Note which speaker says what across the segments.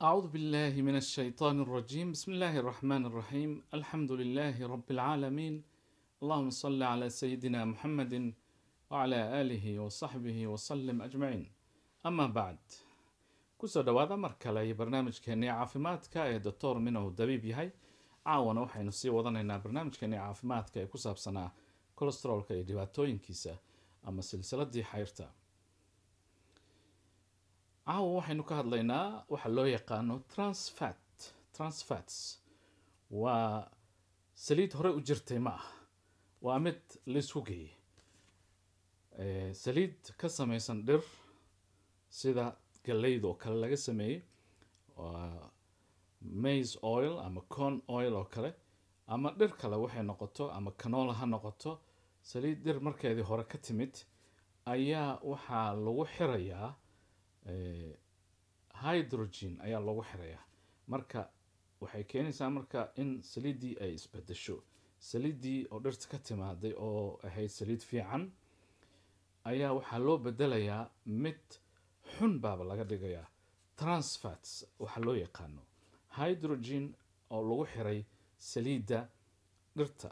Speaker 1: أعوذ بالله من الشيطان الرجيم. بسم الله الرحمن الرحيم. الحمد لله رب العالمين. اللهم صل على سيدنا محمد وعلى آله وصحبه وسلم أجمعين. أما بعد، kusoo dhawaada mar kale iyo barnaamijkeennii caafimaadka ee doctor minow dabiib yahay. caawana waxaynu sii wadanaynaa barnaamijkeennii caafimaadka ee ku saabsanaa kolestaroolka iyo dhibaatooyinkiisa ama silsiladii xayrta. caawa waxaynu ka hadlaynaa waxa loo yaqaano transfats. waa saliid hore u jirtay ma ah, waa mid laisku geeyey. saliid ka samaysan dhir sida galleyda oo kale laga sameeyey, maize oil ama corn oil oo kale, ama dhir kale waxay noqoto, ama canola ha noqoto. saliid dhir markeedii hore ka timid ayaa waxaa lagu xirayaa hydrogen ayaa lagu xirayaa. marka waxay keenaysaa marka in saliiddii ay isbedesho. saliiddii oo dhirta ka timaaday oo ahayd saliid fiican ayaa waxaa loo bedelayaa mid xun baaba laga dhigayaa. transfats waxa loo yaqaano hydrogen oo lagu xiray saliidda dhirta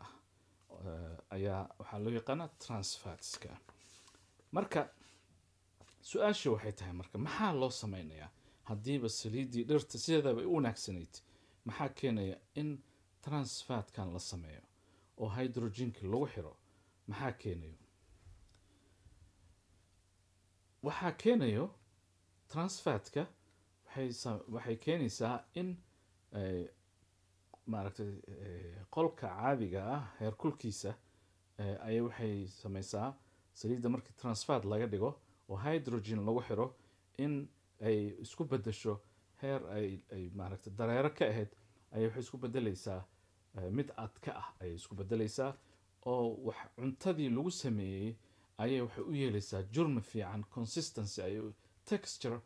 Speaker 1: ayaa waxaa loo yaqaana transfatska. marka su-aasha waxay tahay, marka maxaa loo sameynayaa haddiiba saliiddii dhirta sideedaba u wanaagsanayd? maxaa keenaya in transfatkan la sameeyo oo hydrogenki lagu xiro? maxaa keenayo? waxaa keenayo transfatka waxay keenaysaa in maaragtay qolka caadiga ah heerkulkiisa ayay waxay sameysaa saliidda markii transfat laga dhigo oo hydrogen lagu xiro in ay isku bedesho heer ay maaragtay dareero ka ahayd ayay waxay isku bedelaysaa mid adka ah ayay isku bedelaysaa, oo wax cuntadii lagu sameeyey ayay waxay u yeelaysaa jurmi fiican, consistency ay texture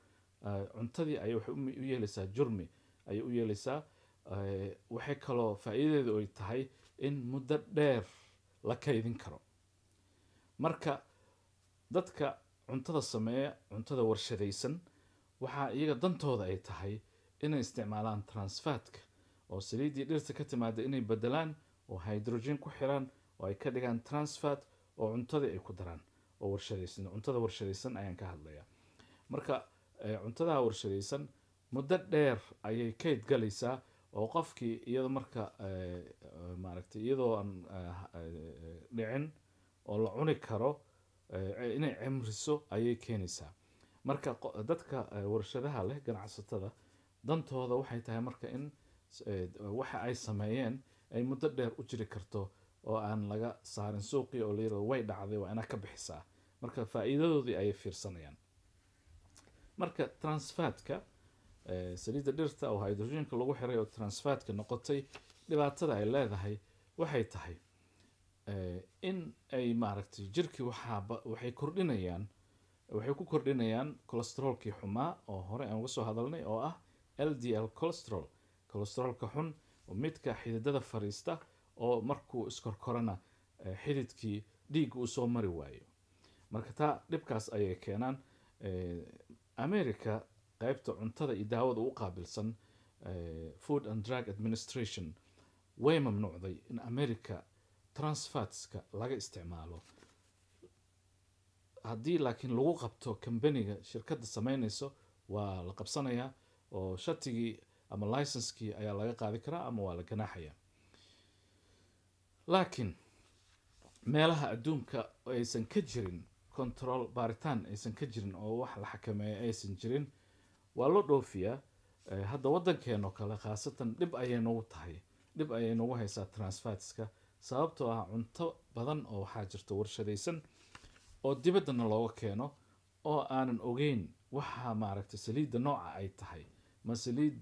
Speaker 1: cuntadii ayay waxay u yeelaysaa jurmi ayay u yeelaysaa. waxay kaloo faa'iidadeedu ay tahay in muddo dheer la kaydin karo. marka dadka cuntada sameeya, cuntada warshadaysan, waxaa iyaga dantooda ay tahay inay isticmaalaan transfatka oo saliiddii dhirta ka timaada inay bedelaan oo hydrogen ku xiraan oo ay ka dhigaan transfat oo cuntadii ay ku daraan oo warshadaysan. cuntada warshadaysan ayaan ka hadlayaa. marka cuntada warshadaysan muddo dheer ayay kayd galaysaa oo qofkii iyadoo marka maaragtay iyadoo aan dhicin oo la cuni karo inay cimriso ayay keenaysaa. marka dadka warshadaha leh, ganacsatada, dantooda waxay tahay marka in waxa ay sameeyeen ay muddo dheer u jiri karto oo aan laga saarin suuqii oo la yiraahdo way dhacday waa inaad ka bixisaa. marka faa'iidadoodii ayay fiirsanayaan. marka transfatka saliidda dhirta oo hydrogenka lagu xiray oo transfatka noqotay, dhibaatada ay leedahay waxay tahay in ay maaragtay jirkii waxay ku kordhinayaan kolestaroolkii xumaa oo hore aan uga soo hadalnay oo ah LDL kolestaroolka xun oo midka xididada fariista oo markuu iskorkorana xididkii dhiigga uu soo mari waayo. marka taa dhibkaas ayay keenaan. America qaybta cuntada iyo daawada u qaabilsan Food and Drug Administration way mamnuucday in America transfatska laga isticmaalo. haddii laakiin lagu qabto kambaniga shirkadda sameynayso waa la qabsanayaa oo shatigii ama licenskii ayaa laga qaadi karaa ama waa la ganaaxayaa. laakiin meelaha adduunka aysan ka jirin control, baaritaan aysan ka jirin oo wax la xakameeya aysan jirin, waa loo dhoofiyaa. hadda waddankeeno kale khaasatan dhib ayay nagu haysaa transfatska, sababtoo ah cunto badan oo waxaa jirta warshadaysan oo dibaddana looga keeno oo aanan ogeyn waxa maaragtay saliidda nooca ay tahay. ma saliid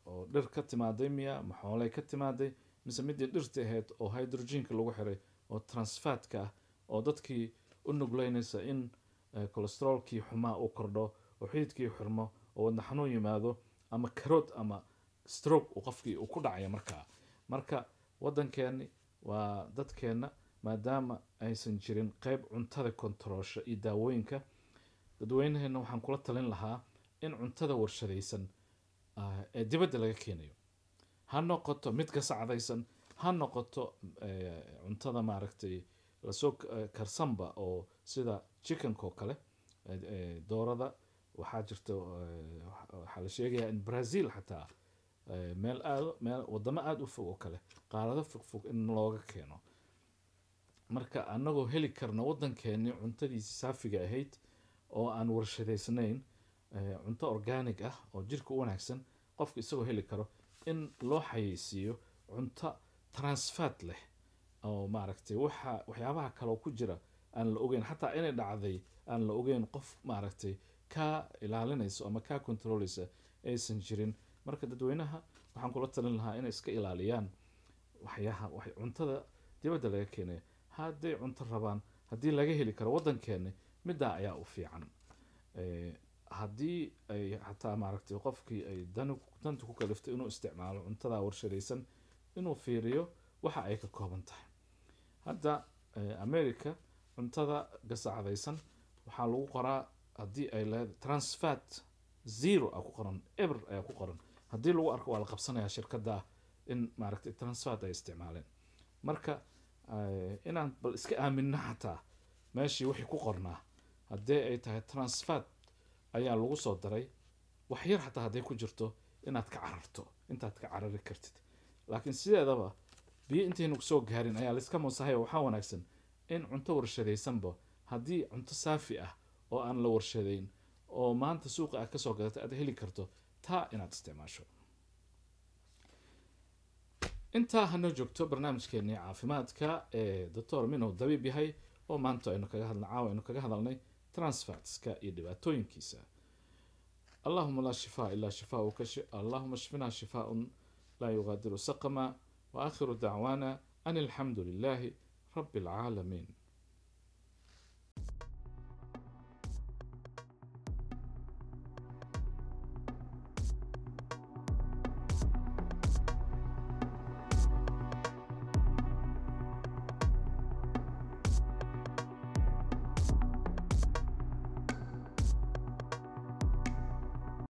Speaker 1: oo dhir ka timaaday miya, ma xoolay ka timaaday, mise midii dhirta ahayd oo hydrogenka lagu xiray oo transfatka ah oo dadkii u nugleynaysa in kolestaroolkii xumaa uu kordho oo xididkii xirmo oo wadna xanuun yimaado ama karood ama stroke uu qofkii uu ku dhacaya. marka waddankeeni waa dadkeena, maadaama aysan jirin qayb cuntada kontaroosha iyo daawooyinka, dadweynaheena waxaan kula talin lahaa in cuntada warshadaysan ee dibadda laga keenayo ha noqoto mid gasacdaysan ha noqoto cuntada maaragtay lasoo karsanba oo sida chickenka oo kale doorada waxaa jirta waxaa la sheegayaa in Brazil xataa meel wadamo aada u fog oo kale qaarado fogfog in looga keeno marka anagoo heli karna waddankeeni cuntadiisi saafiga ahayd oo aan warshadaysnayn cunto organic ah oo jirka u wanaagsan qofka isagoo heli karo in loo xayeysiiyo cunto transfat leh oo maaragtay waxyaabaha kale ku jira aan la ogeyn xataa inay dhacday aan la ogeyn qof maaragtay ka ilaalinayso ama ka controlaysa aysan jirin marka dadweynaha waxaan kula talin lahaa inay iska ilaaliyaan cuntada dibadda laga keenay hadday cunto rabaan haddii laga heli karo waddankeena middaa ayaa u fiican haddii ay xataa maaragtay qofkii ay danta ku kaliftay inuu isticmaalo cuntada warshadaysan inuu fiiriyo waxa ay ka kooban tahay hadda America cuntada gasacdaysan waxaa lagu qoraa haddii ay leedahay transfat zero ku qoran ever ayaa ku qoran haddii lagu arko waa la qabsanayaa shirkadda in maaragtay transfat ay isticmaaleen marka inaan bal iska aaminno xataa meeshii wixii ku qornaa haddii ay tahay transfat ayaa lagu soo daray wax yar xataa hadday ku jirto inaad ka cararto intaad ka carari kartid laakiin sideedaba biyo intaynu soo gaarin ayaa layska moosahay waxaa wanaagsan in cunto warshadaysanba haddii cunto saafi ah oo aan la warshadayn oo maanta suuqa aad kasoo gadatay aad heli karto taa inaad isticmaasho intaa hano joogto barnaamijkeennii caafimaadka ee Dr. Minow dabiib yahay oo maanta aynu kaga hadalnay transfatska iyo dhibaatooyinkiisa اللهم لا شفاء إلا شفاءك اللهم اشفنا شفاء لا يغادر سقما وآخر دعوانا أن الحمد لله رب العالمين